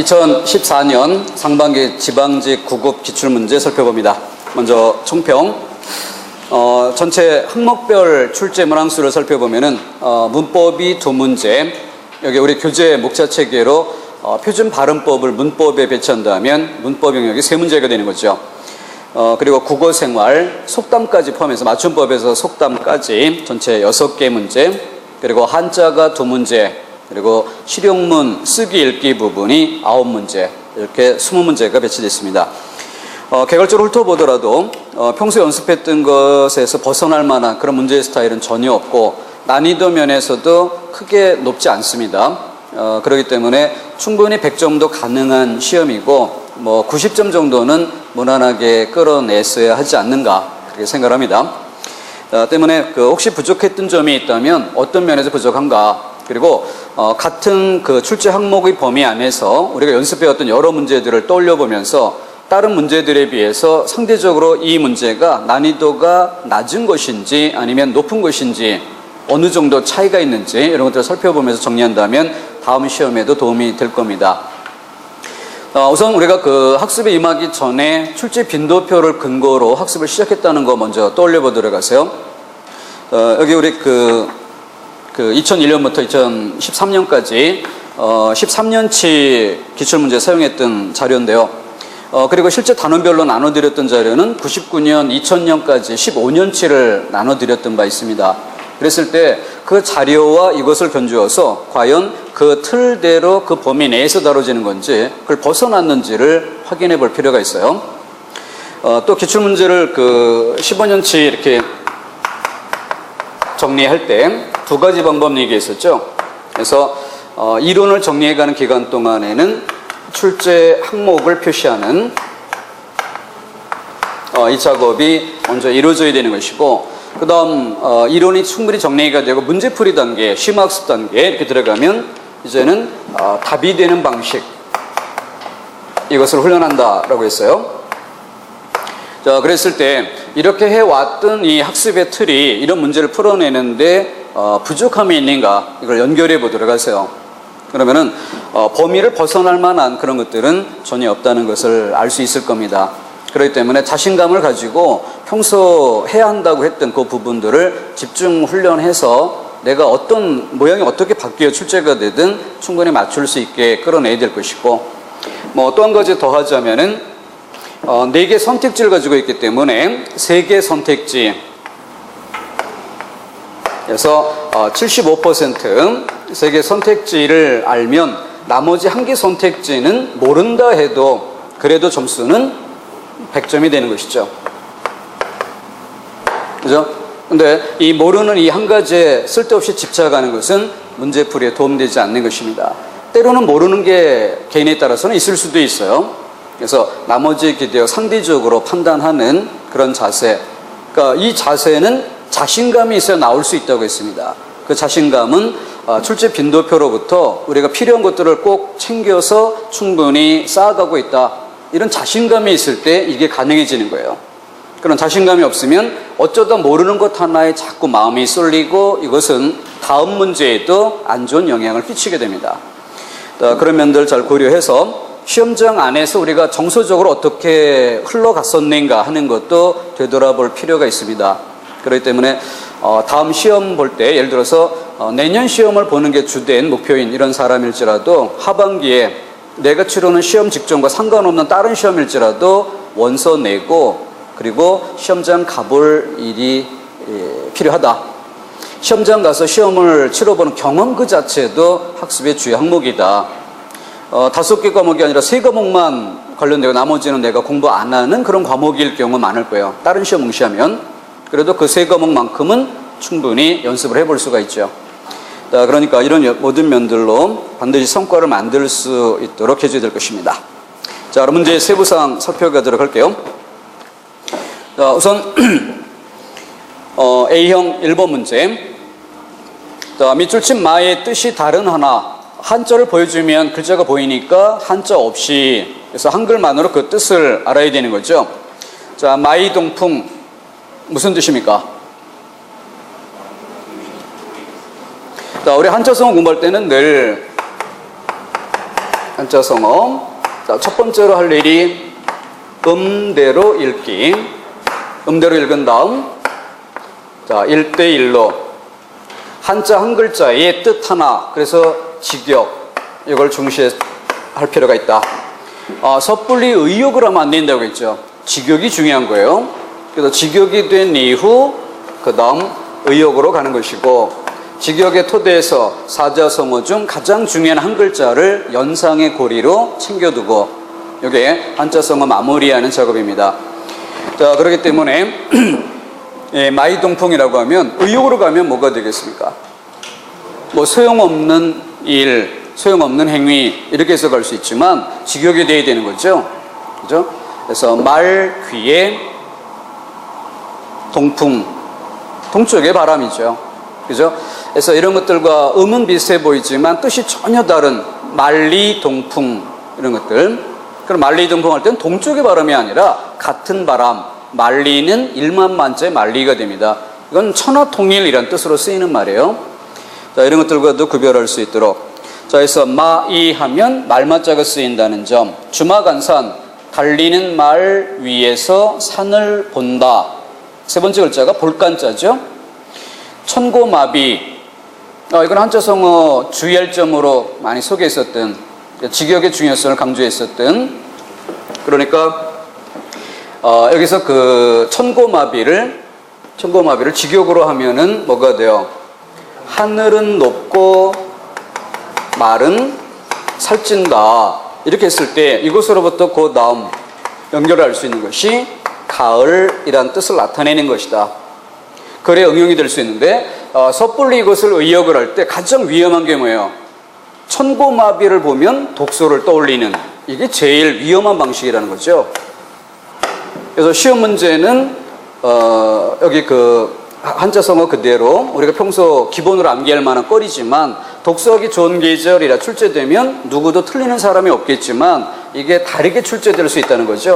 2014년 상반기 지방직 9급 기출문제 살펴봅니다. 먼저 총평. 전체 항목별 출제 문항수를 살펴보면은 문법이 2문제, 여기 우리 교재 목차 체계로 표준 발음법을 문법에 배치한다면 문법 영역이 3문제가 되는 거죠. 그리고 국어 생활, 속담까지 포함해서 맞춤법에서 속담까지 전체 6개 문제, 그리고 한자가 2문제, 그리고 실용문 쓰기 읽기 부분이 9문제, 이렇게 20문제가 배치되어 있습니다. 개괄적으로 훑어보더라도 평소 연습했던 것에서 벗어날 만한 그런 문제의 스타일은 전혀 없고 난이도 면에서도 크게 높지 않습니다. 그렇기 때문에 충분히 100점도 가능한 시험이고 90점 정도는 무난하게 끌어냈어야 하지 않는가 그렇게 생각합니다. 때문에 혹시 부족했던 점이 있다면 어떤 면에서 부족한가, 그리고 같은 그 출제 항목의 범위 안에서 우리가 연습해왔던 여러 문제들을 떠올려 보면서 다른 문제들에 비해서 상대적으로 이 문제가 난이도가 낮은 것인지 아니면 높은 것인지 어느 정도 차이가 있는지 이런 것들을 살펴보면서 정리한다면 다음 시험에도 도움이 될 겁니다. 우선 우리가 그 학습에 임하기 전에 출제 빈도표를 근거로 학습을 시작했다는 거 먼저 떠올려 보도록 하세요. 여기 우리 2001년부터 2013년까지 13년치 기출문제 사용했던 자료인데요. 그리고 실제 단원별로 나눠드렸던 자료는 99년, 2000년까지 15년치를 나눠드렸던 바 있습니다. 그랬을 때 그 자료와 이것을 견주어서 과연 그 틀대로 그 범위 내에서 다뤄지는 건지 그걸 벗어났는지를 확인해 볼 필요가 있어요. 또 기출문제를 15년치 이렇게 정리할 때 2가지 방법 얘기했었죠. 그래서 이론을 정리해가는 기간 동안에는 출제 항목을 표시하는 이 작업이 먼저 이루어져야 되는 것이고, 그 다음 이론이 충분히 정리가 되고 문제풀이 단계, 심화학습 단계 이렇게 들어가면 이제는 답이 되는 방식, 이것을 훈련한다라고 했어요. 자, 그랬을 때 이렇게 해왔던 이 학습의 틀이 이런 문제를 풀어내는데 부족함이 있는가, 이걸 연결해 보도록 하세요. 그러면은 범위를 벗어날 만한 그런 것들은 전혀 없다는 것을 알 수 있을 겁니다. 그렇기 때문에 자신감을 가지고 평소 해야 한다고 했던 그 부분들을 집중 훈련해서 내가 어떤 모양이 어떻게 바뀌어 출제가 되든 충분히 맞출 수 있게 끌어내야 될 것이고, 또 한 가지 더 하자면은 4개 선택지를 가지고 있기 때문에 3개 선택지 그래서 75% 3개 선택지를 알면 나머지 1개 선택지는 모른다 해도 그래도 점수는 100점이 되는 것이죠. 그죠? 근데 이 모르는 이 한 가지에 쓸데없이 집착하는 것은 문제풀이에 도움되지 않는 것입니다. 때로는 모르는 게 개인에 따라서는 있을 수도 있어요. 그래서 나머지에 기대어 상대적으로 판단하는 그런 자세, 그러니까 이 자세는 자신감이 있어야 나올 수 있다고 했습니다. 그 자신감은 출제 빈도표로부터 우리가 필요한 것들을 꼭 챙겨서 충분히 쌓아가고 있다, 이런 자신감이 있을 때 이게 가능해지는 거예요. 그런 자신감이 없으면 어쩌다 모르는 것 하나에 자꾸 마음이 쏠리고 이것은 다음 문제에도 안 좋은 영향을 끼치게 됩니다. 그런 면들 잘 고려해서 시험장 안에서 우리가 정서적으로 어떻게 흘러갔었는가 하는 것도 되돌아볼 필요가 있습니다. 그렇기 때문에 다음 시험 볼 때 예를 들어서 내년 시험을 보는 게 주된 목표인 이런 사람일지라도 하반기에 내가 치르는 시험 직전과 상관없는 다른 시험일지라도 원서 내고 그리고 시험장 가볼 일이 필요하다. 시험장 가서 시험을 치러보는 경험 그 자체도 학습의 주요 항목이다. 5개 과목이 아니라 3과목만 관련되고 나머지는 내가 공부 안 하는 그런 과목일 경우 많을 거예요. 다른 시험 응시하면. 그래도 그 3과목만큼은 충분히 연습을 해볼 수가 있죠. 그러니까 이런 모든 면들로 반드시 성과를 만들 수 있도록 해줘야 될 것입니다. 자, 그럼 문제의 세부사항 살펴가도록 할게요. 자, 우선 A형 1번 문제. 자, 밑줄 친 마의 뜻이 다른 하나, 한자를 보여주면 글자가 보이니까 한자 없이, 그래서 한글만으로 그 뜻을 알아야 되는 거죠. 자, 마이동풍 무슨 뜻입니까? 자, 우리 한자성어 공부할 때는 늘 한자 성어. 자, 첫 번째로 할 일이 음대로 읽기. 음대로 읽은 다음, 자, 1대1로 한자 한 글자의 뜻 하나, 그래서 직역, 이걸 중시할 필요가 있다. 섣불리 의역을 하면 안 된다고 했죠. 직역이 중요한 거예요. 그래서 직역이 된 이후 그 다음 의역으로 가는 것이고, 직역의 토대에서 사자성어 중 가장 중요한 한 글자를 연상의 고리로 챙겨두고, 이게 한자성어 마무리하는 작업입니다. 자, 그렇기 때문에 예, 마이동풍이라고 하면 의역으로 가면 뭐가 되겠습니까? 뭐 소용없는 일, 소용없는 행위, 이렇게 해석할 수 있지만 직역이 돼야 되는 거죠. 그죠? 그래서 말 귀에 동풍, 동쪽의 바람이죠. 그죠? 그래서 이런 것들과 음은 비슷해 보이지만 뜻이 전혀 다른 말리 동풍, 이런 것들. 그럼 말리 동풍 할 때는 동쪽의 바람이 아니라 같은 바람, 말리는 일만만자의 말리가 됩니다. 이건 천하통일이란 뜻으로 쓰이는 말이에요. 자, 이런 것들과도 구별할 수 있도록. 자, 그래서 마이 하면 말마자가 쓰인다는 점. 주마간산, 달리는 말 위에서 산을 본다. 세 번째 글자가 볼간자죠. 천고마비, 이건 한자성어 주의할 점으로 많이 소개했었던, 직역의 중요성을 강조했었던, 그러니까 여기서 그 천고마비를 직역으로 하면은 뭐가 돼요? 하늘은 높고 말은 살찐다. 이렇게 했을 때 이것으로부터 그 다음 연결할 수 있는 것이 가을이란 뜻을 나타내는 것이다. 그래 응용이 될 수 있는데, 섣불리 이것을 의역을 할 때 가장 위험한 게 뭐예요? 천고마비를 보면 독소를 떠올리는, 이게 제일 위험한 방식이라는 거죠. 그래서 시험 문제는 여기 그 한자성어 그대로 우리가 평소 기본으로 암기할 만한 거리지만, 독서하기 좋은 계절이라 출제되면 누구도 틀리는 사람이 없겠지만 이게 다르게 출제될 수 있다는 거죠.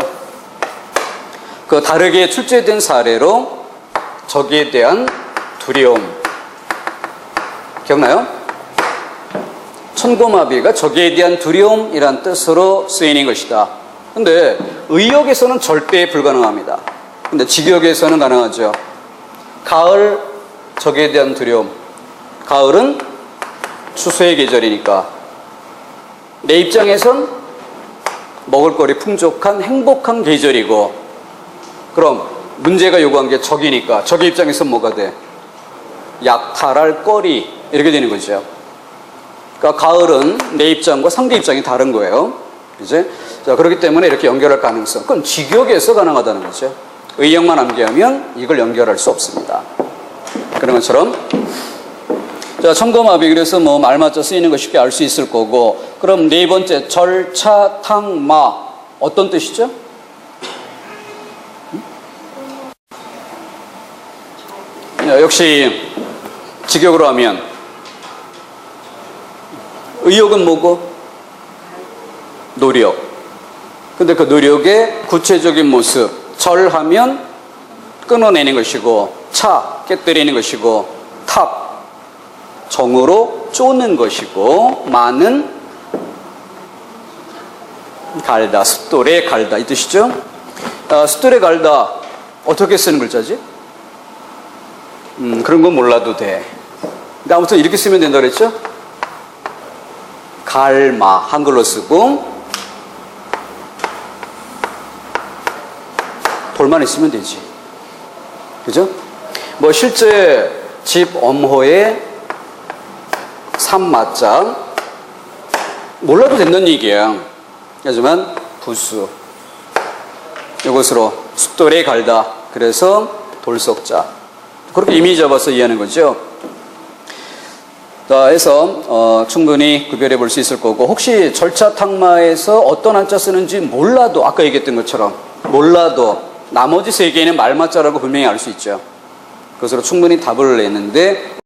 그 다르게 출제된 사례로 적에 대한 두려움, 기억나요? 천고마비가 적에 대한 두려움이란 뜻으로 쓰이는 것이다. 근데 의역에서는 절대 불가능합니다. 근데 직역에서는 가능하죠. 가을, 적에 대한 두려움. 가을은 추수의 계절이니까 내 입장에선 먹을거리 풍족한 행복한 계절이고, 그럼 문제가 요구한 게 적이니까 적의 입장에선 뭐가 돼? 약탈할 거리, 이렇게 되는 거죠. 그러니까 가을은 내 입장과 상대 입장이 다른 거예요. 이제 자, 그렇기 때문에 이렇게 연결할 가능성, 그건 직역에서 가능하다는 거죠. 의역만 암기하면 이걸 연결할 수 없습니다. 그런 것처럼, 자, 천고마비, 그래서 뭐 말맞춰 쓰이는 거 쉽게 알 수 있을 거고, 그럼 네 번째 절차탕마, 어떤 뜻이죠? 역시 직역으로 하면 의역은 뭐고? 노력. 근데 그 노력의 구체적인 모습, 절하면 끊어내는 것이고, 차, 깨뜨리는 것이고, 탑, 정으로 쪼는 것이고, 마는 갈다, 숫돌에 갈다, 이 뜻이죠. 숫돌에 갈다, 어떻게 쓰는 글자지? 그런 건 몰라도 돼. 근데 아무튼 이렇게 쓰면 된다 그랬죠? 갈마, 한글로 쓰고, 돌만 있으면 되지. 그죠? 뭐 실제 집 엄호의 삼마자, 몰라도 된다는 얘기야. 하지만 부수, 이것으로 숫돌에 갈다, 그래서 돌석자, 그렇게 이미 잡아서 이해하는 거죠. 자, 해서 충분히 구별해 볼 수 있을 거고, 혹시 절차탕마에서 어떤 한자 쓰는지 몰라도, 아까 얘기했던 것처럼 몰라도 나머지 세 개는 말맞자라고 분명히 알 수 있죠. 그것으로 충분히 답을 내는데